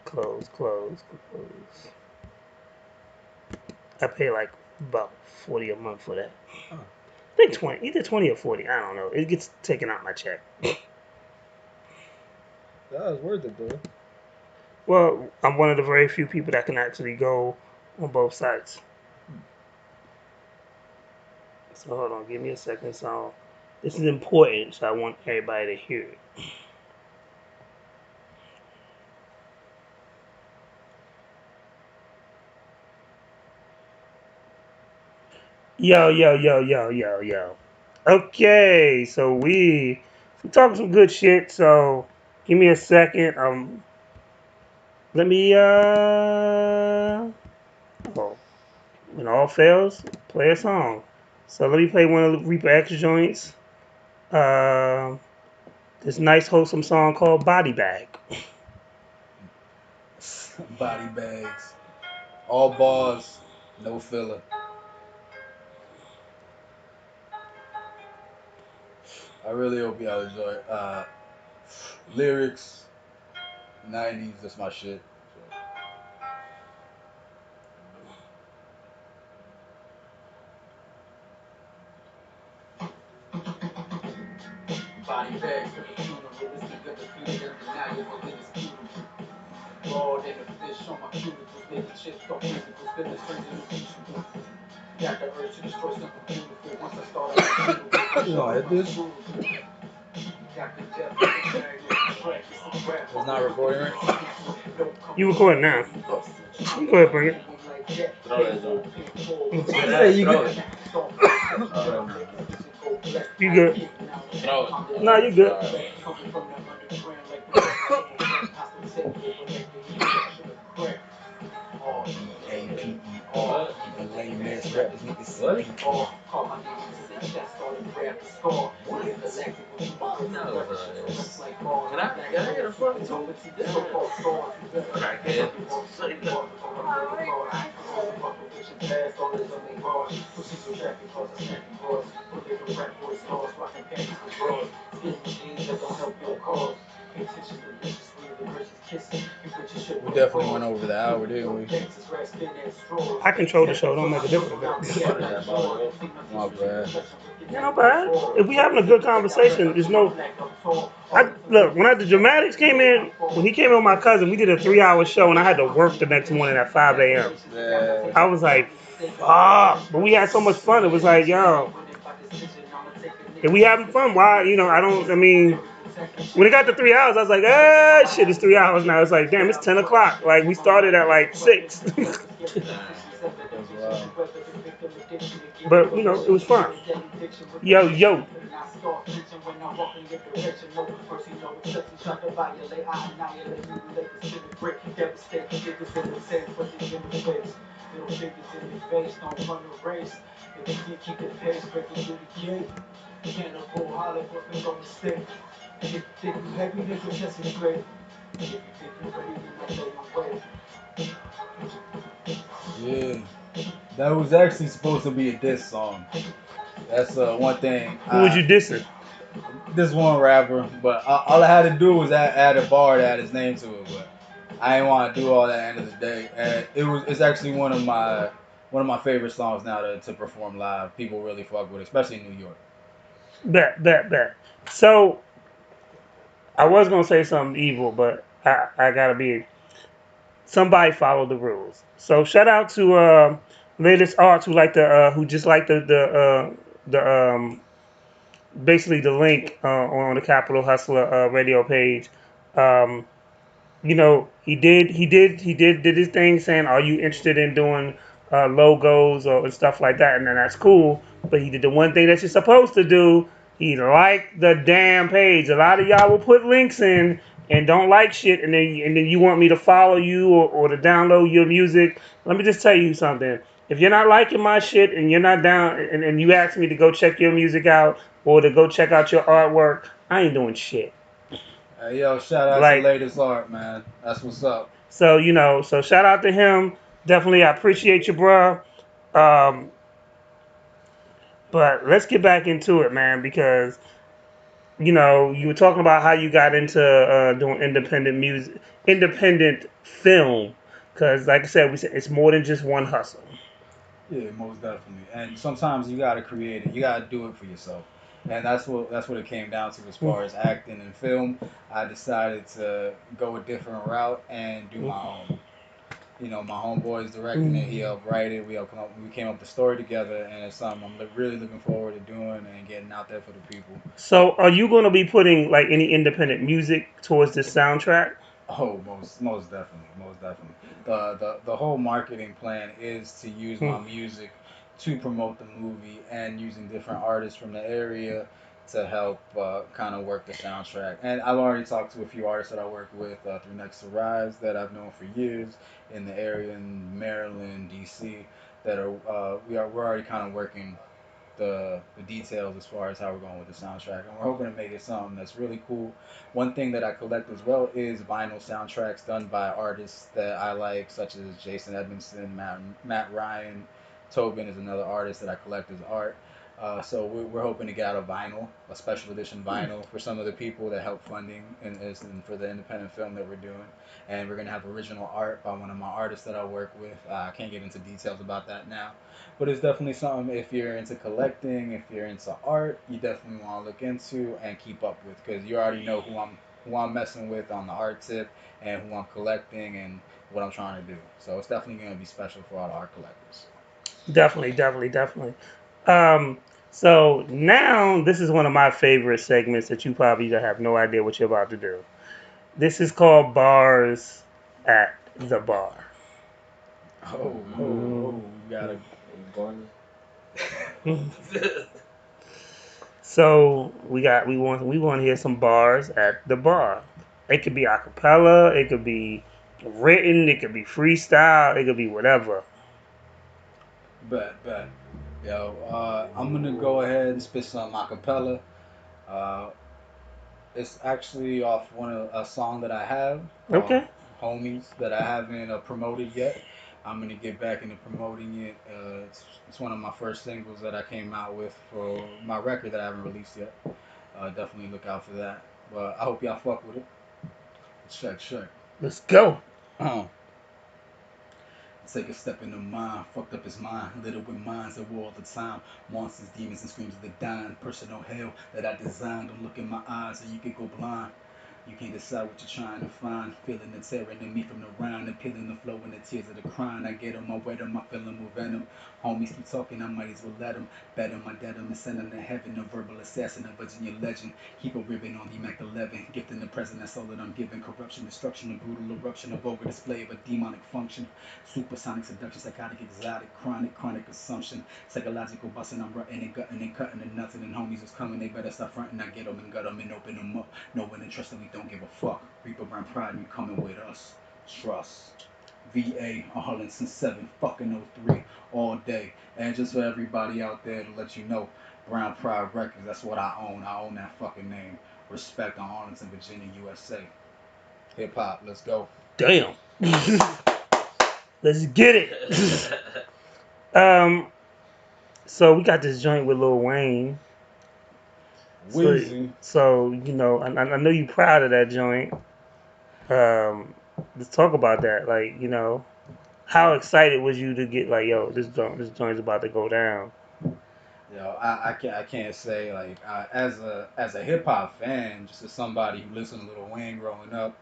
Close. I pay like about 40 a month for that. Huh. I think 20, either 20 or 40. I don't know. It gets taken out my check. That was worth it though. Well, I'm one of the very few people that can actually go on both sites. So hold on, give me a second. So this is important, so I want everybody to hear it. Yo. Okay, so we talking some good shit. So give me a second. Let me oh, when all fails, play a song. So let me play one of the Reaper X joints. Um, this nice wholesome song called Body Bag. Body bags, all bars, no filler. I really hope y'all enjoy. Lyrics, 90s, that's my shit. So. Body bags for the funeral, realistic of the funeral, undeniable in this beautiful. Raw than a fish on my cuticles, making chips go physical, spilling strings in the future. Got the urge to destroy something beautiful once I start out. You know, hit this. It's not recording, right? You recording now? You go ahead, bring it. Yeah, you good. You good? Throw it. No, you good. R-E-A-P-E-R. The lame ass rappers need to see CPR. Can I get a front too? Okay, kid. We definitely went over the hour, didn't we? I control the show. Don't make a difference. My bad. Yeah, no bad. If we having a good conversation, there's no. I look when the dramatics came in. When he came in with my cousin, we did a 3 hour show, and I had to work the next morning at 5 a.m. Yeah. I was like, fuck. But we had so much fun. It was like, yo, if we having fun, why? I don't. I mean, when it got to 3 hours, I was like, shit, it's 3 hours now. It's like, damn, it's 10 o'clock. Like we started at like 6. But it was fun. Yo. Yeah. That was actually supposed to be a diss song. That's one thing. Who was you dissing? This one rapper, but all I had to do was add a bar to add his name to it. But I didn't want to do all that at the end of the day. And it's actually one of my favorite songs now to perform live. People really fuck with, especially in New York. Bet. So I was gonna say something evil, but I gotta be. Somebody follow the rules. So shout out to latest arts who just like the basically the link on the Capital Hustler radio page. Um, he did his thing saying, "Are you interested in doing logos or stuff like that?" And then that's cool. But he did the one thing that you're supposed to do. He liked the damn page. A lot of y'all will put links in and don't like shit, and then you want me to follow you or to download your music. Let me just tell you something. If you're not liking my shit and you're not down, and you ask me to go check your music out or to go check out your artwork, I ain't doing shit. Hey, yo, shout out to Like, latest art, man. That's what's up. so shout out to him. Definitely, I appreciate you, bro. Um, but let's get back into it, man, because you were talking about how you got into doing independent music, independent film, because like I said, we said it's more than just one hustle. Yeah, most definitely. And sometimes you gotta create it. You gotta do it for yourself. And that's what it came down to as far as acting and film. I decided to go a different route and do my own. My homeboy's directing it. He helped write it. We came up with the story together, and it's something I'm really looking forward to doing and getting out there for the people. So, are you going to be putting like any independent music towards this soundtrack? Oh, most definitely, most definitely. The whole marketing plan is to use Hmm. my music to promote the movie and using different artists from the area to help kind of work the soundtrack. And I've already talked to a few artists that I work with through Next to Rise that I've known for years in the area in Maryland, D.C. That are we're already kind of working the details as far as how we're going with the soundtrack, and we're hoping to make it something that's really cool. One thing that I collect as well is vinyl soundtracks done by artists that I like, such as Jason Edmondson, Matt Ryan. Tobin is another artist that I collect his art. So we're hoping to get out a vinyl, a special edition vinyl for some of the people that help funding and for the independent film that we're doing. And we're gonna have original art by one of my artists that I work with. I can't get into details about that now, but it's definitely something if you're into collecting, if you're into art, you definitely want to look into and keep up with because you already know who I'm messing with on the art tip and who I'm collecting and what I'm trying to do. So it's definitely going to be special for all the art collectors. Definitely, definitely, definitely. Um, so now this is one of my favorite segments that you probably have no idea what you're about to do. This is called Bars at the Bar. Oh, oh, Mm. oh! You gotta. You going? So we want to hear some bars at the bar. It could be a cappella, it could be written, it could be freestyle, it could be whatever. Bet. Yo, I'm gonna go ahead and spit some acapella. Uh, It's actually off a song that I have called Okay. "Homies" that I haven't promoted yet. I'm gonna get back into promoting it. It's one of my first singles that I came out with for my record that I haven't released yet. Definitely look out for that. But I hope y'all fuck with it. Check. Let's go. Take a step in the mind, fucked up his mind, little with minds at war all the time. Monsters, demons, and screams of the dying. Personal hell that I designed. Don't look in my eyes or you could go blind. You can't decide what you're trying to find. Feeling the terror in me from the round, and peeling the flow and the tears of the crying. I get on my way to my feeling with venom. Homies keep talking, I might as well let them. Bet on my dead, I'm sending to heaven. A verbal assassin, a Virginia legend. Keep a ribbon on the Mac 11. Gifting the present, that's all that I'm giving. Corruption, destruction, a brutal eruption, a vulgar display of a demonic function. Supersonic seduction, psychotic, exotic, chronic assumption. Psychological busting, I'm rutting and gutting and cutting and nothing. And homies is coming, they better stop fronting. I get them and gut them and open them up. Knowing and trusting we don't give a fuck. Reaper brand pride, you coming with us. Trust. VA, Arlington 7, fucking oh 03, all day. And just for everybody out there to let you know, Brown Pride Records, that's what I own. I own that fucking name. Respect on Arlington, Virginia, USA. Hip hop, let's go. Damn. Let's get it. um. So we got this joint with Lil Wayne. So Wheezy. I know you proud of that joint. Um. Let's talk about that. Like, how excited was you to get like, yo, this joint's about to go down? I can't say like as a hip hop fan, just as somebody who listened to Lil Wayne growing up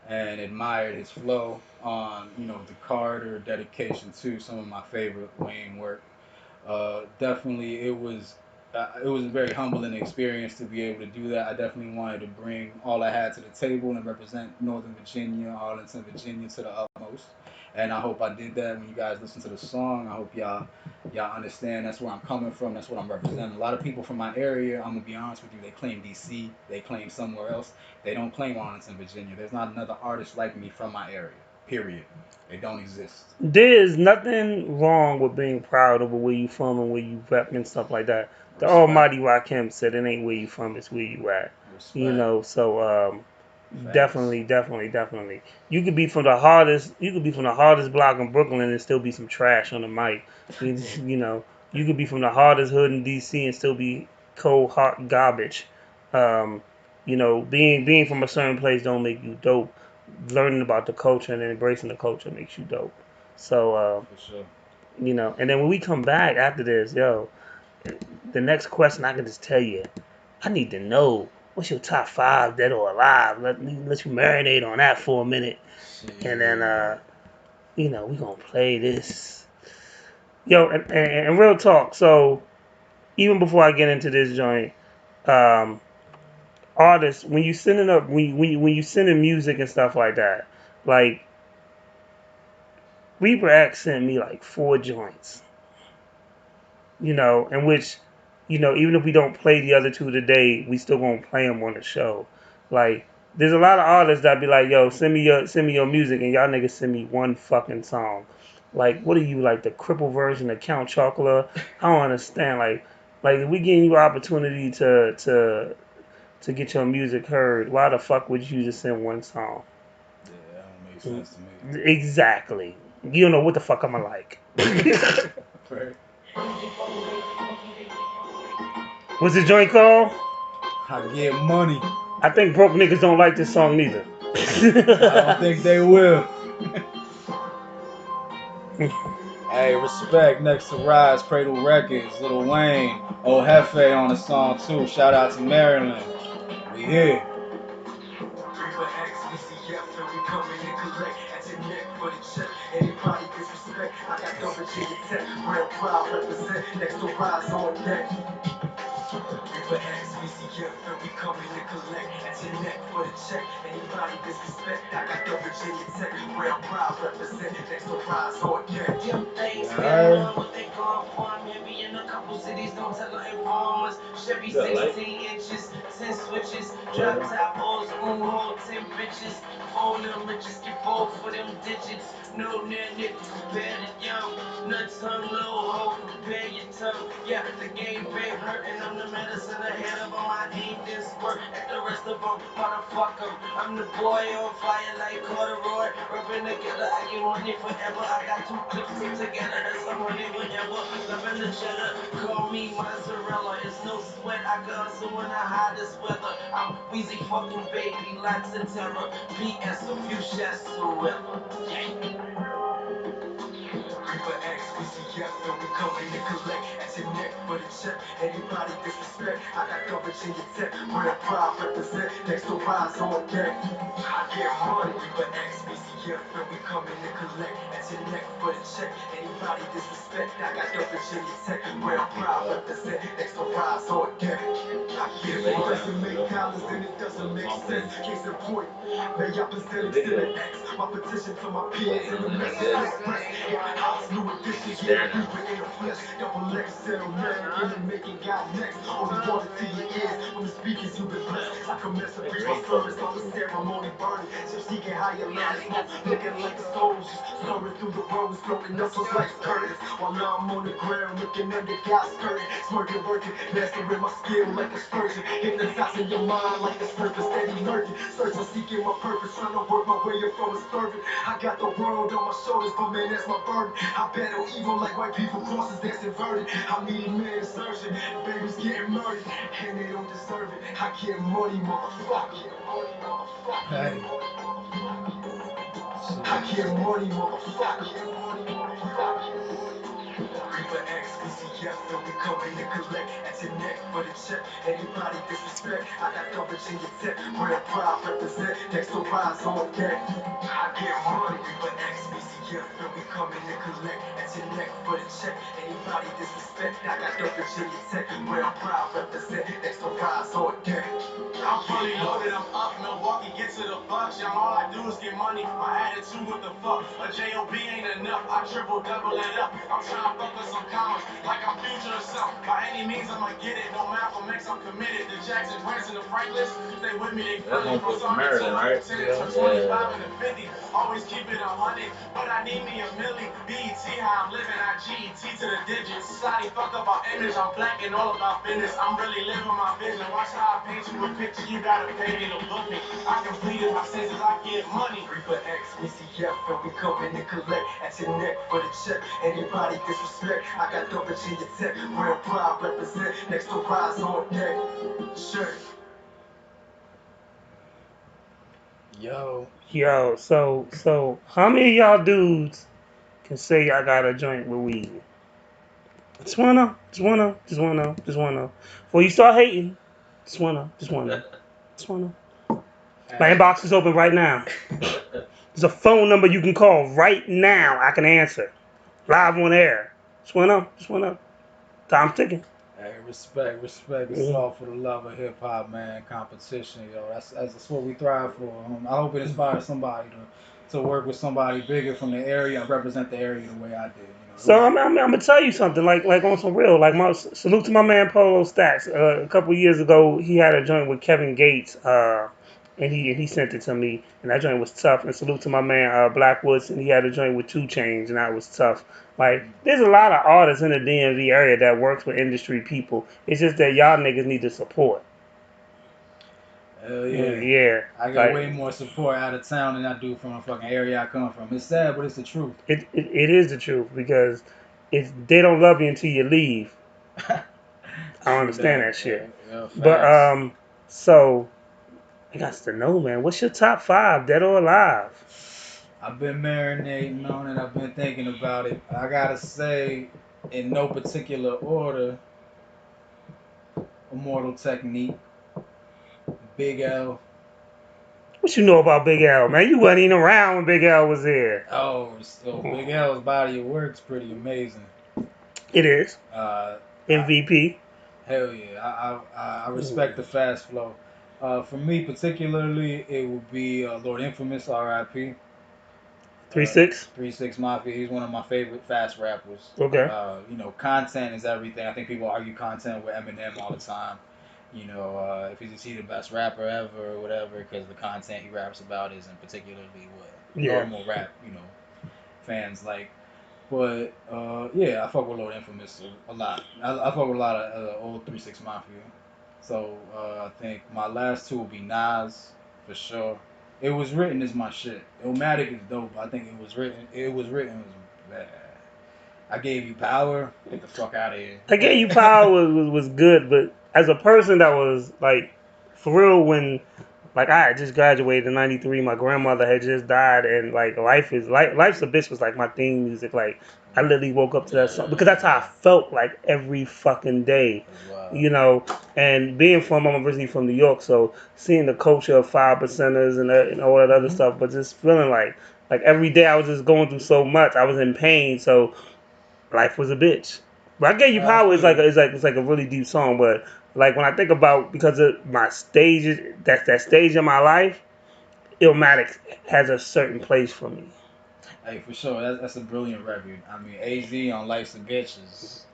and admired his flow on the Carter dedication to some of my favorite Wayne work. Definitely, it was a very humbling experience to be able to do that. I definitely wanted to bring all I had to the table and represent Northern Virginia, Arlington, Virginia to the utmost. And I hope I did that. When you guys listen to the song, I hope y'all understand that's where I'm coming from. That's what I'm representing. A lot of people from my area, I'm gonna be honest with you, they claim DC, they claim somewhere else. They don't claim Arlington, Virginia. There's not another artist like me from my area. Period. They don't exist. There's nothing wrong with being proud of where you from and where you rep and stuff like that. The Respect. Almighty Rakim said it ain't where you from, it's where you at. Respect. So Facts. definitely, definitely, definitely. You could be from the hardest block in Brooklyn and still be some trash on the mic. You know, you could be from the hardest hood in DC and still be cold hot garbage. Um, being from a certain place don't make you dope. Learning about the culture and embracing the culture makes you dope. So, For sure. and then when we come back after this, the next question I can just tell you, I need to know what's your top five dead or alive. Let you marinate on that for a minute, and then Shit. we gonna play this. Yo, and real talk. So even before I get into this joint, um, artists, when you sending up when you sending music and stuff like that, like Reaper X sent me like four joints, in which, even if we don't play the other two today, we still gonna play them on the show. Like, there's a lot of artists that be like, yo, send me your music, and y'all niggas send me one fucking song. Like, what are you, like the cripple version of Count Chocula? I don't understand. Like if we giving you opportunity to get your music heard, why the fuck would you just send one song? Yeah, that don't make sense to me. Exactly. You don't know what the fuck I'ma like. Right. What's the joint called? I get money. I think broke niggas don't like this song neither. I don't think they will. Hey, respect next to Rise, Cradle Records, Lil Wayne, Old Hefe on the song too. Shout out to Maryland. We here. Reaper X, VCF, and we coming to collect at your neck for the check. Anybody disrespect, I got the Virginia Tech, real proud represent, next to rise on deck. Reaper X, VCF, and we coming to collect at your neck for the check. Anybody disrespect, I got the Virginia Tech, real proud represent, next to rise on deck. Them things Alright. getting on what they going for. I'm heavy in a couple cities, don't tell the informers. Chevy 16 inches, 10 switches, drop top, old school, hold 10 bitches. Four of them riches, get four for them digits. No near nigga compare to young. Nut tongue, low hoe, compare your tongue. Yeah, the game been hurting. I'm the medicine ahead of them. I aim this work at the rest of them. Motherfucker, I'm the boy on fire like corduroy. Rubbing together, I get money forever. I got two clips taped together. That's some money whenever. Loving the cheddar, call me mozzarella. It's no sweat. I can hustle in the hottest weather. I'm Weezy fucking baby, lots of terror. PS, a few shots whoever. Reaper X, VCF, and we coming to collect at your neck for the check. Anybody disrespect, I got coverage in your tech. Real proud represent, next to rise on deck. I get money. Reaper X, VCF, and we coming to collect at your neck for the check. Anybody disrespect, I got coverage in your tech. Real proud represent, next to rise on deck. I get money. Doesn't make dollars and it doesn't make sense. Case in point, may I present exhibit X. My petition to my peers in the message express. House new edition, yeah, Reaper in the flesh. Double XL, American and making God next. Only water to your ears from the speakers you've been blessed. I commence to preach my service on the ceremony burning. Just seeking higher learning, smoke, looking like a soldier. Soaring through the roads, floating up so like curtains. While I'm on the ground, looking under God's curtain. Smirking, working, mastering my skill like a surgeon. Hypnotizing your mind like a serpent, steady lurking. Searching, seeking my purpose, trying to work my way up from a servant. I got the world on my shoulders, but man, that's my burden. I battle evil like white people crosses that's inverted. I need man surgeon, babies getting murdered, and they don't deserve it. I get money, motherfucker. Hey. I get money, motherfucker. Reaper X, VCF, and we coming to collect at your neck for the check. Anybody disrespect, I got coverage in your tech. Real proud represent, next to rise on deck. I get money. Reaper X, VCF, and we coming to collect at your neck for the check. Anybody disrespect, I got coverage in your tech. Real proud represent, next to rise on deck. I'm fully loaded, I'm up, Milwaukee, get to the bucks, young, all I do is get money, my attitude, what the fuck, a J.O.B. ain't enough, I triple, double it up, I'm trying to fuck with some commas, like I'm future or something, by any means I'ma get it, no Malcolm X, I'm committed, the Jackson, Branson, the Franklins, stay with me, they That friendly, from homeboy from Sergeant Maryland, right? 210 to 25 and the 50, always keep it 100, but I need me a milli, BET, how I'm living, I GET to the digits, society fuck up our image, I'm black and all about business, I'm really living my vision, watch how I paint you a picture, you gotta pay me to book me, I completed my senses, I get money. Reaper X, VCF, and we coming to collect at your neck for the check. Anybody disrespect, I got the Virginia Tech. Real proud represent, next to rise on deck. Sure. Yo, Yo, so how many of y'all dudes can say y'all got a joint with weed? Just wanna. Before you start hating, just wanna. My hey, inbox is open right now. There's a phone number you can call right now. I can answer live on air. Just wanna. Time's ticking. hey, respect. This is Mhm. all for the love of hip hop, man. Competition, yo. That's what we thrive for. I hope it inspires somebody to work with somebody bigger from the area and represent the area the way I did. So I'm gonna tell you something, like on some real, like my salute to my man Polo Stacks. A couple years ago, he had a joint with Kevin Gates, and he sent it to me, and that joint was tough. And salute to my man Blackwoods, and he had a joint with Two Chains, and that was tough. Like there's a lot of artists in the DMV area that works with industry people. It's just that y'all niggas need to support. Hell yeah. Yeah, I get way like more support out of town than I do from the fucking area I come from. It's sad, but it's the truth. it is the truth because if they don't love you until you leave, I don't True understand that. that Yeah, shit. yeah, But facts. so I got to know, man. What's your top five, dead or alive? I've been marinating on it. I've been thinking about it. I gotta say, in no particular order, Immortal Technique, Big L. What you know about Big L, man? You wasn't even around when Big L was here. Oh, so Big L's body of work's pretty amazing. It is Uh, I, MVP. hell yeah, I respect the fast flow. For me particularly, it would be Lord Infamous, R.I.P. 3-6. 3 6 Mafia. He's one of my favorite fast rappers. Okay. Content is everything. I think people argue content with Eminem all the time. If he's he the best rapper ever or whatever, because the content he raps about isn't particularly what Yeah. normal rap, fans like. But yeah, I fuck with Lord Infamous a lot. I fuck with a lot of old 3 6 Mafia. So I think my last two will be Nas for sure. It was written is my shit. Illmatic is dope. I think it was written. It was written. I gave you power. Get the fuck out of here. I gave you power was good, but as a person that was like, for real, when like I had just graduated in '93, my grandmother had just died, and like life's a bitch was like my theme music. Like I literally woke up to that song because that's how I felt like every fucking day, As well. you know. And being from I'm originally from New York, so seeing the culture of 5%ers and all that other Mm-hmm. stuff, but just feeling like every day I was just going through so much. I was in pain, so life was a bitch. But I gave you I power is feel like you. it's like a really deep song. But like when I think about because of my stages, that stage in my life, Illmatic has a certain place for me. Hey, for sure. That's a brilliant record. I mean, AZ on Life's a Bitch is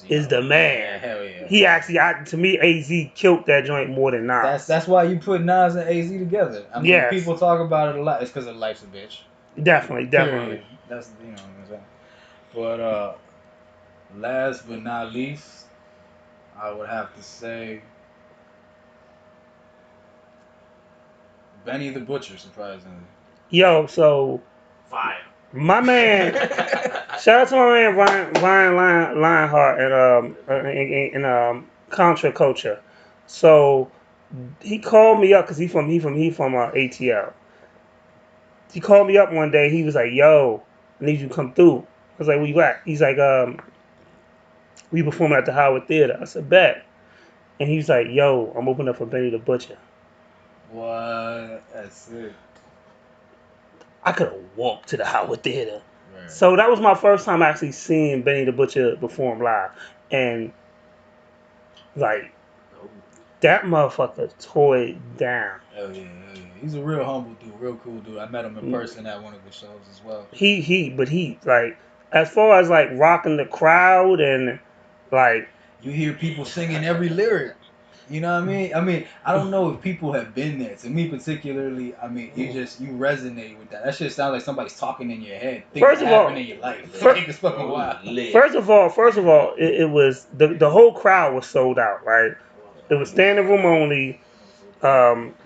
Is the yeah, man. hell yeah. He actually, to me, Az killed that joint more than Nas. That's why you put Nas and AZ together. I mean, if Yes, people talk about it a lot, it's because of Life's a Bitch. definitely. Period. That's what I'm saying. But last but not least, I would have to say Benny the Butcher. Surprisingly, Yo, so Fire. my man, shout out to my man Ryan Lionheart and Contra Culture. So he called me up because he from ATL. He called me up one day. He was like, "Yo, I need you to come through." I was like, "Where you at?" He's like, "We performing at the Howard Theater." I said, "Bet." And he's like, "Yo, I'm opening up for Benny the Butcher." what? That's it. I could have walked to the Howard Theater. Right. So that was my first time actually seeing Benny the Butcher perform live, and like Oh. that motherfucker tore it down. Hell yeah, hell yeah. He's a real humble dude, real cool dude. I met him in person at one of his shows as well. But he like as far as like rocking the crowd and like You hear people singing every lyric. You know what I mean? I don't know if people have been there. To me, particularly, you resonate with that. That shit sounds like somebody's talking in your head. Things first that of happen all, in your life. fir- It's fucking Oh, wild. lit. first of all, it was the whole crowd was sold out. Right, it was standing room only.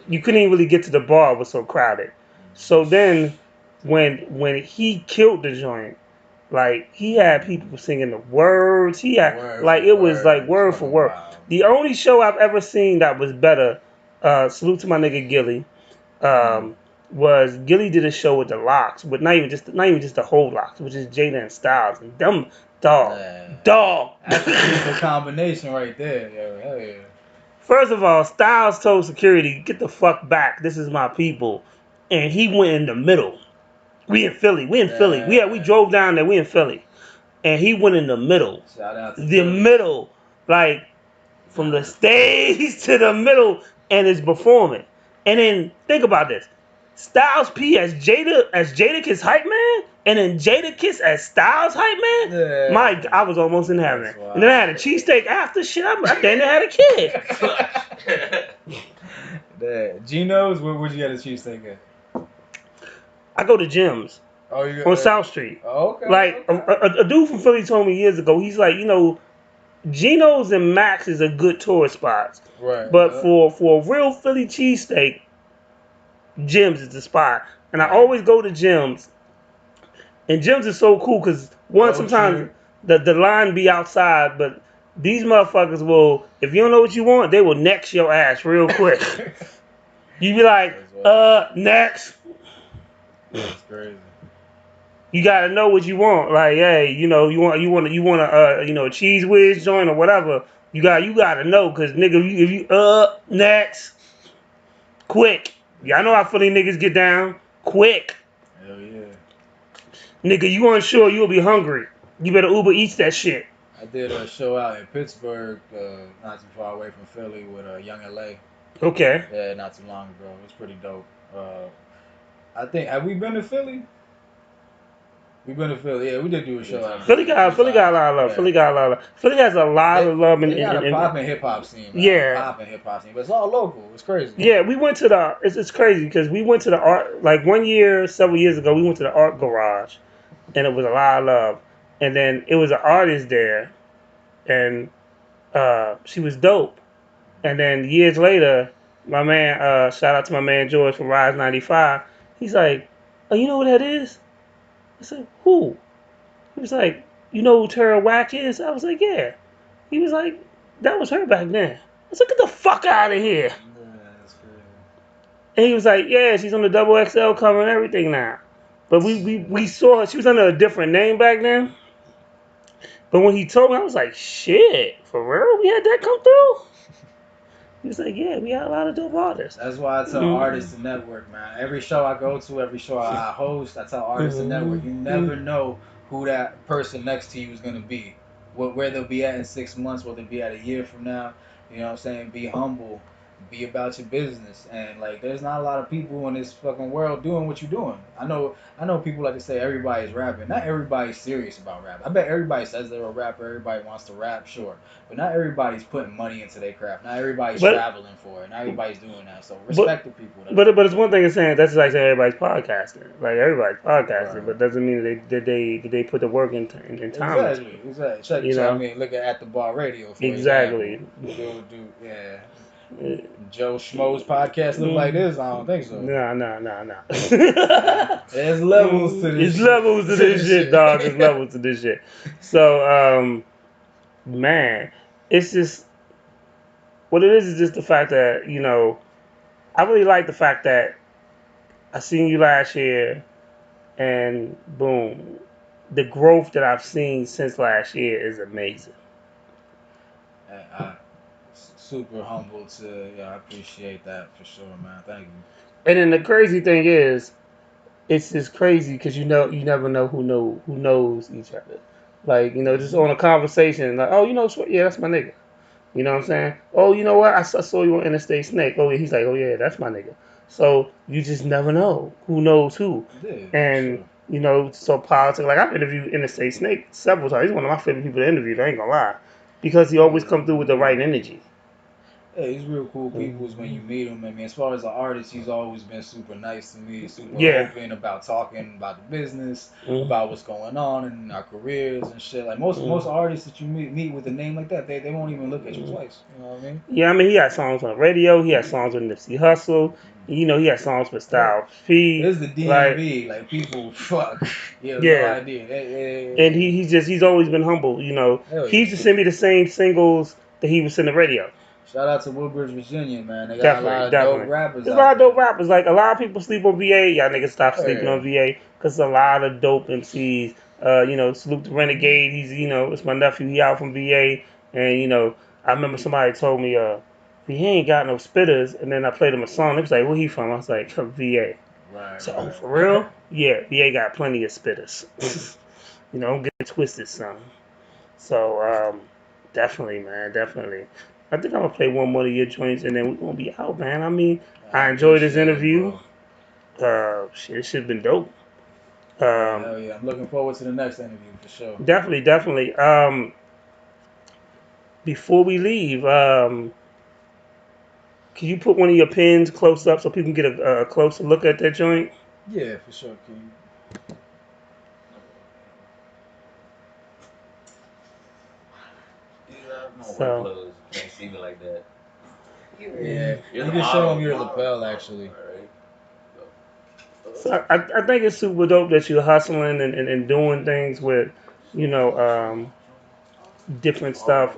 You couldn't even really get to the bar; it was so crowded. So then, when he killed the joint, like he had people singing the words. He had Word like for it was like word. It's word for fucking word. wild. The only show I've ever seen that was better. Salute to my nigga Gilly. Mm. was Gilly did a show with the Locks, but not even just the whole Locks, which is Jada and Styles, and them dog. That's a combination right there, yo. Hell yeah. First of all, Styles told security, "Get the fuck back. This is my people," and he went in the middle. We in Philly. We in Philly. We drove down there. We in Philly, and he went in the middle. Shout out to The Philly. middle, like from the stage to the middle, and is performing. And then think about this: Styles P as Jadakiss hype man, and then Jadakiss as Styles hype man. Yeah. Mike, I was almost in heaven. That's wild. And then I had a cheesesteak after shit. I then had a kid. Geno's, where'd you get a cheesesteak at? I go to gyms Oh, you on South Street. Oh, okay. Like okay. a dude from Philly told me years ago. He's like, Geno's and Max is a good tourist spots. Right. But for a real Philly cheesesteak, gyms is the spot. And I always go to gyms. And gyms is so cool because sometimes the line be outside, but these motherfuckers will, if you don't know what you want, they will next your ass real quick. You be like, next. That's crazy. You gotta know what you want. Like, hey, you want a cheese whiz joint or whatever. You gotta know, cause nigga, if you next, quick. Y'all know how Philly niggas get down, quick. Hell yeah. Nigga, you unsure you'll be hungry. You better Uber Eats that shit. I did a show out in Pittsburgh, not too far away from Philly, with Young LA. Okay. Yeah, not too long ago. It was pretty dope. I think, have we been to Philly? We've been to Philly. Yeah, we did do a show out. Philly got a lot of love. Yeah. Philly got a lot of love. Philly has a lot of love. They got a poppin' hip hop scene. Man. Yeah, poppin' hip hop scene, but it's all local. It's crazy. Yeah, we went to the. It's crazy because we went to the art. Like one year, several years ago, we went to the art garage, and it was a lot of love. And then it was an artist there, and she was dope. And then years later, my man, shout out to my man George from Rise 95. He's like, "Oh, you know what that is?" I said, "Who?" He was like, "You know who Tara Whack is?" I was like, "Yeah." He was like, "That was her back then." I was like, "Get the fuck out of here." Yeah, that's crazy. And he was like, "Yeah, she's on the double XL cover and everything now." But we saw her. She was under a different name back then. But when he told me, I was like, "Shit, for real? We had that come through?" He was like, "Yeah, we had a lot of dope artists." That's why I tell artists to network, man. Every show I go to, every show I host, I tell artists to network. You never know who that person next to you is going to be. Where they'll be at in 6 months, where they'll be at a year from now. You know what I'm saying? Be humble. Be about your business. And, like, there's not a lot of people in this fucking world doing what you're doing. I know people like to say everybody's rapping. Not everybody's serious about rap. I bet everybody says they're a rapper. Everybody wants to rap, sure. But not everybody's putting money into their craft. Not everybody's traveling for it. Not everybody's doing that. So respect the people. But it's one thing is saying that's like saying everybody's podcasting. Like everybody's podcasting, right. But doesn't mean that they put the work in time. Exactly. Check, I mean, look at the bar radio. For exactly. Yeah. Joe Schmo's podcast look like this? I don't think so. No. There's levels to this. It's levels to this shit, dog. There's levels to this shit. So, man, it's just what it is just the fact that I really like the fact that I seen you last year, and boom, the growth that I've seen since last year is amazing. Super humble to, I appreciate that for sure, man. Thank you. And then the crazy thing is, it's just crazy because you never know who knows each other. Like just on a conversation, like, oh, yeah, that's my nigga. You know what I'm saying? Oh, you know what? I saw you on Interstate Snake. Oh, he's like, oh yeah, that's my nigga. So you just never know who knows who. Yeah, and sure. So politics. Like I've interviewed Interstate Snake several times. He's one of my favorite people to interview. I ain't gonna lie, because he always come through with the right energy. Yeah, he's real cool people when you meet him. I mean, as far as an artist, he's always been super nice to me, super open about talking about the business, about what's going on in our careers and shit. Like most artists that you meet with a name like that, they won't even look at you twice. You know what I mean? Yeah, I mean he had songs on the radio. He had songs with Nipsey Hussle. He had songs with Styles P. This is the DMV. Like people, fuck. No idea. And he's always been humble. He used to send me the same singles that he was in the radio. Shout out to Woodbridge, Virginia, man. They got a Definitely, lot of dope definitely. rappers There's a lot out of dope there. rappers. Like a lot of people sleep on VA. Y'all niggas stop Oh sleeping yeah. on VA because a lot of dope MCs. Salute to Renegade. He's it's my nephew. He out from VA, and I remember somebody told me he ain't got no spitters, and then I played him a song. They was like, "Where he from?" I was like, "VA." Right, So, oh, for right. real? Yeah, VA got plenty of spitters. Don't get it twisted, son. So, definitely, man, definitely. I think I'm gonna play one more of your joints, and then we're gonna be out, man. I mean, I I enjoyed this appreciate it, interview. bro. Shit, it should have been dope. Hell Um, yeah. I'm looking forward to the next interview for sure. definitely, definitely. Before we leave, can you put one of your pins close up so people can get a closer look at that joint? Yeah, for sure, King. These are my work So, clothes. You can't see me like that. Yeah, You're you the can show model. them your lapel actually. Alright. so I think it's super dope that you're hustling and doing things with, you know, um, different stuff.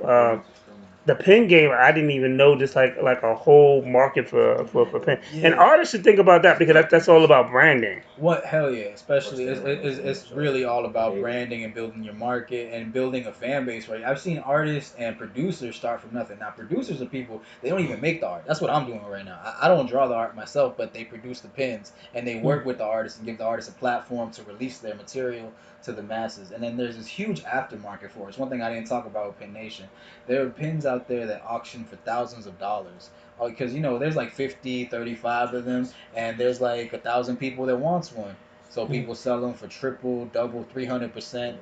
The pen game, I didn't even know just like a whole market for pen. And Yeah. artists should think about that because that's all about branding. What hell yeah, especially it's really all about branding and building your market and building a fan base. Right, I've seen artists and producers start from nothing. Now, producers are people they don't even make the art. That's what I'm doing right now. I don't draw the art myself, but they produce the pins and they Hmm. work with the artists and give the artists a platform to release their material to the masses. And then there's this huge aftermarket for it. It's one thing I didn't talk about with Pin Nation. There are pins out there that auction for thousands of dollars. Because there's like 50, 35 of them, and there's like 1,000 people that wants one. So people sell them for triple, double, 300%.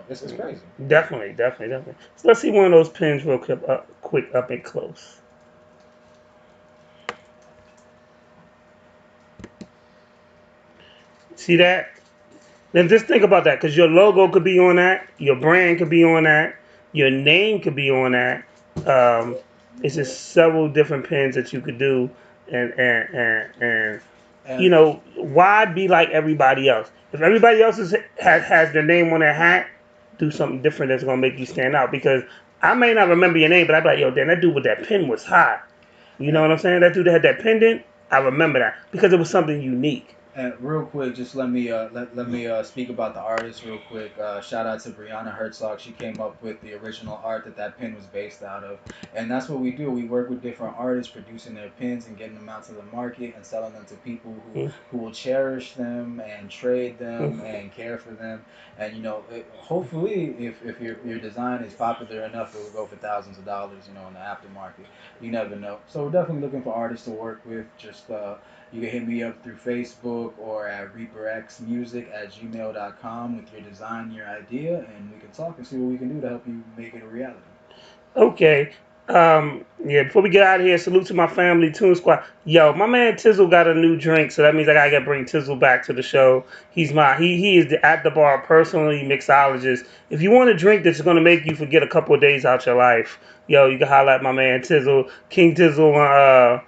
It's crazy. Definitely, definitely, definitely. So let's see one of those pins real quick up and close. See that? Then just think about that, because your logo could be on that, your brand could be on that, your name could be on that. Um, it's just several different pins that you could do, and And why be like everybody else? If everybody else has their name on their hat, do something different that's gonna make you stand out. Because I may not remember your name, but I'd be like, yo, damn, that dude with that pin was hot. You know and, what I'm saying? That dude that had that pendant, I remember that because it was something unique. And real quick, just let me speak about the artist real quick. Shout out to Brianna Herzog. She came up with the original art that pin was based out of, and that's what we do. We work with different artists, producing their pins and getting them out to the market and selling them to people Mm, who will cherish them and trade them mm. and care for them. And hopefully, if your design is popular enough, it will go for thousands of dollars. In the aftermarket. You never know. So we're definitely looking for artists to work with. Just you can hit me up through Facebook or at reaperxmusic@gmail.com with your design, your idea, and we can talk and see what we can do to help you make it a reality. Okay. Yeah, before we get out of here, salute to my family, Tune Squad. Yo, my man Tizzle got a new drink, so that means I gotta bring Tizzle back to the show. He is the at the bar personally mixologist. If you want a drink that's gonna make you forget a couple of days out your life, yo, you can holler at my man Tizzle, King Tizzle on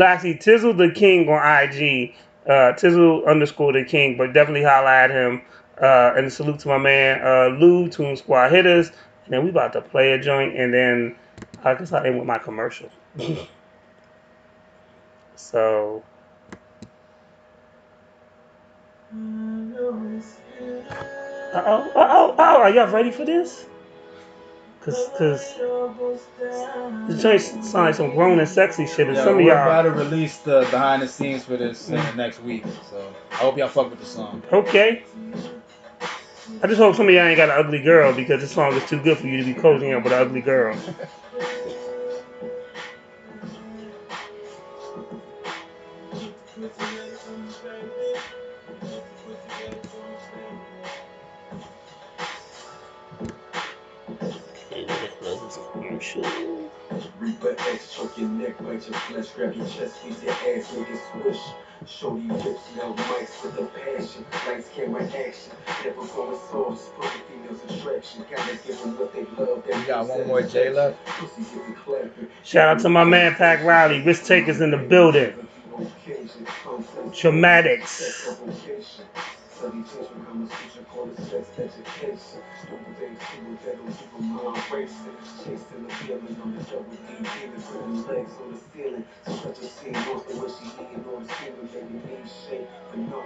actually Tizzle the King on IG. Tizzle underscore the King, but definitely holler at him. And salute to my man Lou, Tune Squad Hitters. And then we about to play a joint, and then I guess I end with my commercial. So, are y'all ready for this? Cause the joint sound like some grown and sexy shit, and Yeah, some of we're about y'all to release the behind the scenes for this in the next week, so I hope y'all fuck with the song. okay. I just hope some of y'all ain't got an ugly girl because this song is too good for you to be cozying up with an ugly girl. And then it closes commercial. Reaper X, choke your neck, bite your flesh, grab your chest, squeeze your ass, make it swish. Show these hips, now mics with the passion. Lights, camera, action. Never going soft, perfect females attraction. Gotta give them what they love. We got one more J left. Pussy get me clapping. Shout out to my man Pac Riley, risk takers in the building. Dramatics. Study vision, Kama Sutra, call it sex education. Don't debate people that'll keep a mind racing. Chasing the feeling on the double D demon, putting legs on the ceiling. So such a scene, lost the way she eating all the screaming, making me shake for no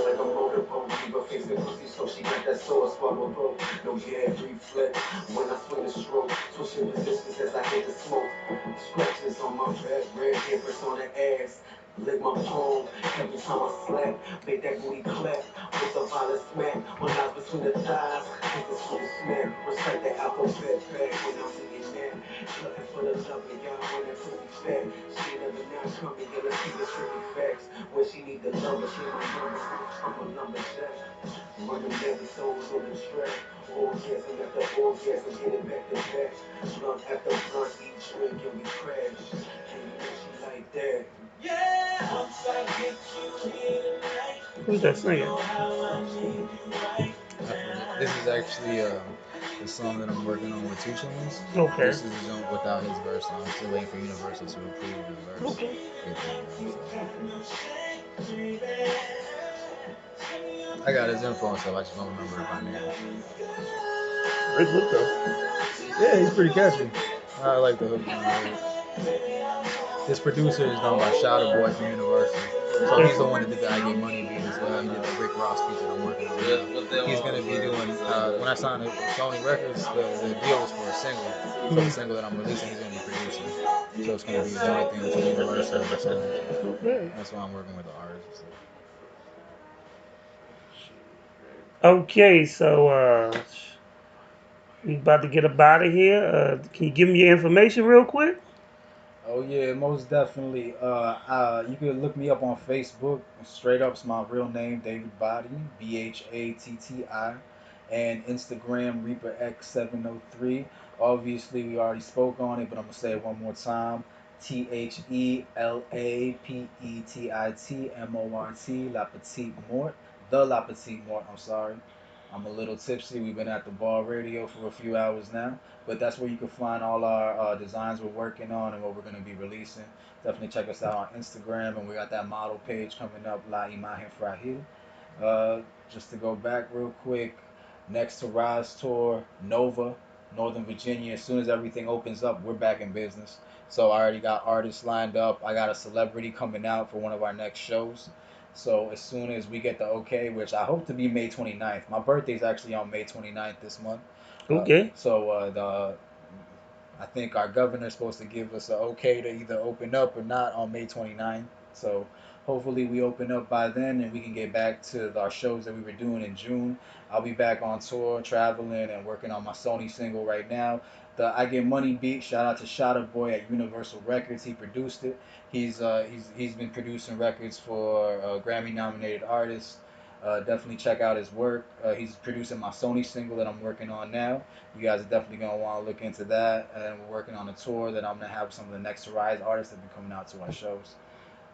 like a motorboat, keep her face and pussy so she got that sore swallow boat. No yeah, reflex when I swing the stroke, switching positions as I hit the smoke. Scratches on my back, red hammers on the ass. Lick my palm every time I slap, make that booty clap with a violent smack. When I was between the thighs, hit the sweet snap. Recite the alphabet back when I'm eating that. Looking for the love of y'all when that pussy fat. She never not coming, yeah, let's keep it strictly facts. When she need the love, but she my number, I'm a lumberjack. Running episodes on the track. Orgasm after orgasm, get it back to back. Blunt after blunt, eat, drink, and we crash. And you know she like that. Who's that singing? This is actually the song that I'm working on with 2 Chainz. Okay. This is the joint without his verse. I'm still waiting for Universal to approve his verse. Okay. Get that done, so. I got his info and stuff. I just don't remember it by name. Great hook though. Yeah, he's pretty catchy. I like the hook on it. His producer is done by Shadow Boy from Universal. So he's the one that did the I Get Money beat as well. He did the Rick Ross beat that I'm working on now. He's going to be doing, when I signed with Sony Records, the deal was for a single. So the single that I'm releasing, he's going to be producing. So it's going to be a joint thing between Universal and Sony. Okay. That's why I'm working with the artists. Okay, so we about to get up out of here. Can you give me your information real quick? Oh yeah, most definitely. You can look me up on Facebook. Straight up's my real name, David Body, Bhatti, and Instagram Reaper X703. Obviously, we already spoke on it, but I'm gonna say it one more time. TheLapetitMort, La Petite Mort, the La Petite Mort. I'm sorry. I'm a little tipsy. We've been at the bar radio for a few hours now, but that's where you can find all our designs we're working on and what we're going to be releasing. Definitely check us out on Instagram, and we got that model page coming up, La Imagen Fragile. Just to go back real quick, next to Rise Tour, Nova, Northern Virginia. As soon as everything opens up, we're back in business. So I already got artists lined up. I got a celebrity coming out for one of our next shows. So as soon as we get the okay, which I hope to be May 29th. My birthday is actually on May 29th this month. Okay. I think our governor's supposed to give us a okay to either open up or not on May 29th. So hopefully we open up by then and we can get back to our shows that we were doing in June. I'll be back on tour, traveling, and working on my Sony single right now. The I Get Money beat. Shout out to Shadow Boy at Universal Records. He produced it. He's been producing records for Grammy nominated artists. Definitely check out his work. He's producing my Sony single that I'm working on now. You guys are definitely gonna want to look into that. And we're working on a tour that I'm gonna have some of the next to rise artists that have been coming out to our shows.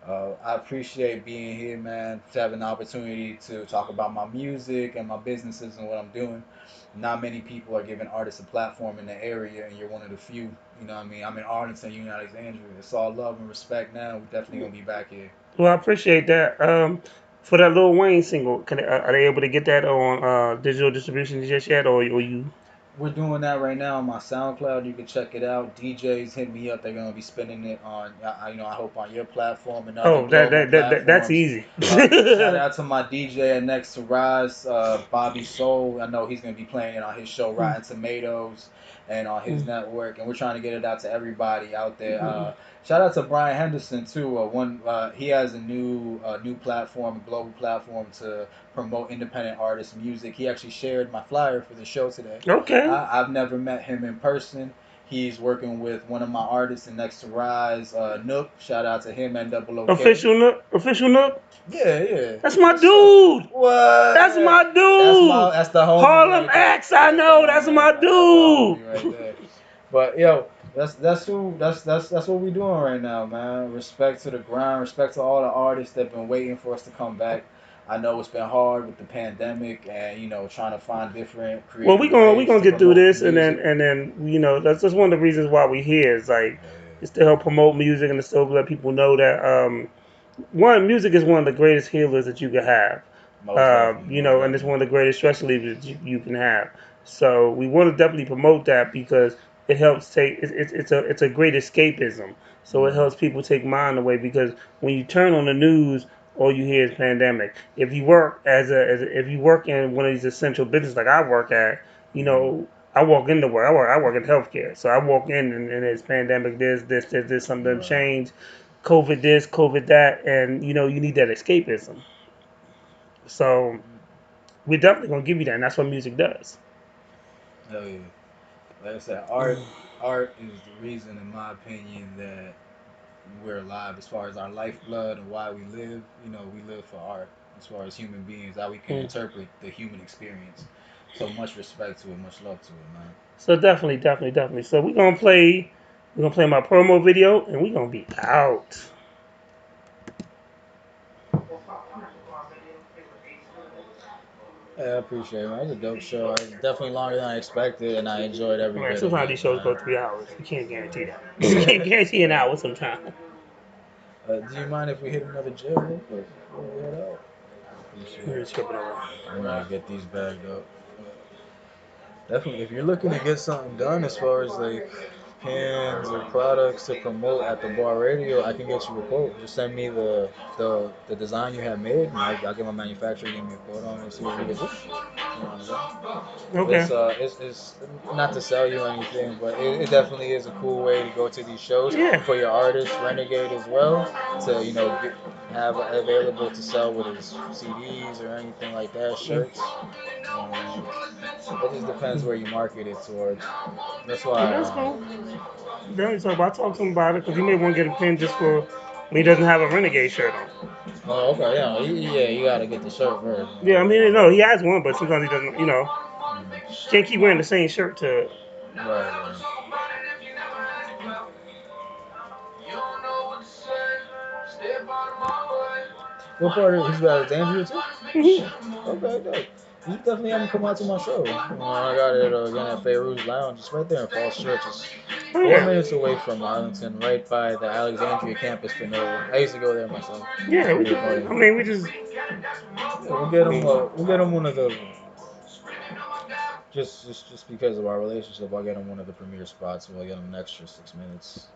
I appreciate being here, man, to have an opportunity to talk about my music and my businesses and what I'm doing. Not many people are giving artists a platform in the area, and you're one of the few. You know what I mean? I'm in Arlington, you're in Alexandria. It's all love and respect now. We're definitely going to be back here. Well, I appreciate that. For that Lil Wayne single, are they able to get that on digital distribution just yet, or you? We're doing that right now on my SoundCloud. You can check it out. DJs hit me up. They're gonna be spinning it on, I hope on your platform and other Oh, that global that that, that that's platforms. easy. Shout out to my DJ at Next to Rise, Bobby Soul. I know he's gonna be playing it on his show Rotten Tomatoes and on his network, and we're trying to get it out to everybody out there. Shout out to Brian Henderson too. He has a new platform, a global platform to promote independent artist music. He actually shared my flyer for the show today. Okay. I've never met him in person. He's working with one of my artists in Next to Rise, Nook. Shout out to him and Double OK. Official Nook. Official Nook. Yeah, yeah. That's my What's up? dude. What? That's my dude. That's the homie Harlem right there. X. I know. That's my That's the homie dude. right there. But yo, That's what we doing right now, man. Respect to the grind, respect to all the artists that been waiting for us to come back. I know it's been hard with the pandemic and trying to find different Well, creative we ways gonna to get through promote the this, and music. then that's one of the reasons why we here. Is like it's to help promote music and to still let people know that one, music is one of the greatest healers that you can have. Most definitely, most And it's definitely. one of the greatest stress relievers that you can have. So we want to definitely promote that because it helps take it's a great escapism. So it Mm, helps people take mind away because when you turn on the news, all you hear is pandemic. If you work if you work in one of these essential businesses like I work at, you mm, know, I walk into work. I work in healthcare, so I walk in and it's pandemic. This, something right. changed. COVID this, COVID that, and you need that escapism. So we're definitely gonna give you that, and that's what music does. Hell yeah. Like I said, art is the reason, in my opinion, that we're alive. As far as our lifeblood and why we live, we live for art. As far as human beings, how we can Mm. interpret the human experience. So much respect to it, much love to it, man. So definitely, definitely, definitely. So we're gonna play my promo video, and we're gonna be out. Yeah, I appreciate it, man. It was a dope show. It was definitely longer than I expected, and I enjoyed every Right. bit of Sometimes it, these shows go man. 3 hours. You can't guarantee that. You can't guarantee an hour sometimes. Do you mind if we hit another jail real quick before we head out? Appreciate You're it. just tripping over. I'm gonna get these bagged up. Definitely, if you're looking to get something done as far as like pins or products to promote at the bar radio, I can get you a quote. Just send me the design you have made, and I'll get my manufacturer to give me a quote on it, see what we can do. You know what I'm saying? Okay. It's not to sell you anything, but it definitely is a cool way to go to these shows Yeah. for your artist, Renegade as well, to have available to sell with his CDs or anything like that, Mm. shirts. It just depends where you market it towards. That's And why. that's cool. Definitely. So if I talk to him about it, because he may want to get a pin just for when he doesn't have a renegade shirt on. Oh, okay, yeah, yeah. You gotta get the shirt first. Yeah, I mean, no, he has one, but sometimes he doesn't. Can't keep wearing the same shirt to. Right, right. What part of he's Alexandria too? Mhm. Okay, dope. You definitely have him come out to my show. I got it again at Fairuz Lounge. It's right there in Falls Church. It's Oh 4 minutes yeah, away from Arlington, right by the Alexandria campus for Nova. I used to go there myself. yeah. We Pretty can. funny. I mean, we just. Yeah, I mean, we'll get him one of the just because of our relationship. I'll get him one of the premier spots. We'll get him an extra 6 minutes.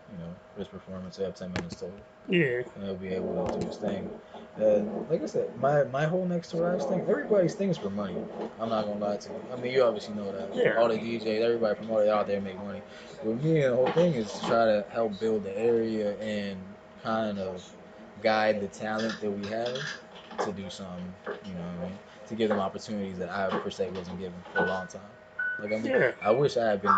For his performance. They have 10 minutes total. yeah, And he'll be able to do his thing. And like I said, my whole next to rise thing, everybody's thing is for money. I'm not gonna lie to you. I mean, you obviously know that. yeah, All the DJs, everybody promoted out there make money. With me, the whole thing is to try to help build the area and kind of guide the talent that we have to do something. You know what I mean? To give them opportunities that I per se wasn't given for a long time. Like I mean, yeah. I wish I had been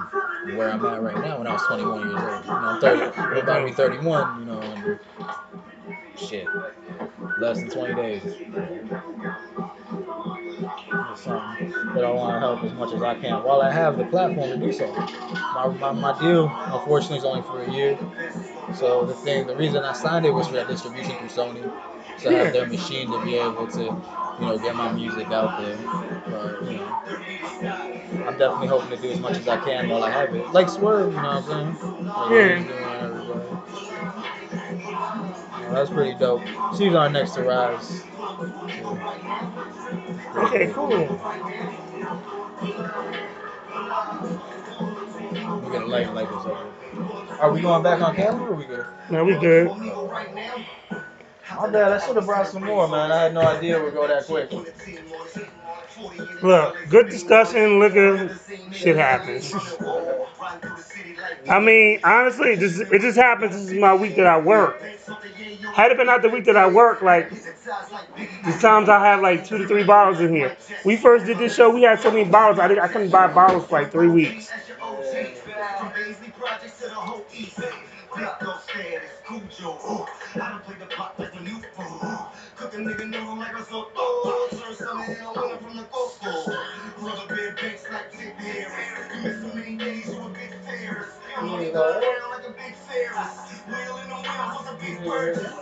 where I'm at right now when I was 21 years old. I'm I 30. know. I'm about to be 31. And shit, less than 20 days. It's something that I want to help as much as I can while I have the platform to do so. My deal, unfortunately, is only for a year. So the reason I signed it was for that distribution through Sony, to have Yeah, their machine to be able to, get my music out there. But I'm definitely hoping to do as much as I can while I have it. Like Swerve, you know what I'm saying? Like yeah. he's doing everybody. That's pretty dope. She's our next to rise. Pretty Okay, cool, pretty cool. cool. We're gonna light this up real quick. Are we going back on camera or are we good? Now we good. My bad, I should have brought some more, man. I had no idea we'd go that quick. Look, good discussion. Liquor, shit happens. I mean, honestly, it just happens. This is my week that I work. Had it been not the week that I work, like the times I have like 2 to 3 bottles in here. We first did this show, we had so many bottles. I couldn't buy bottles for like 3 weeks. purchase.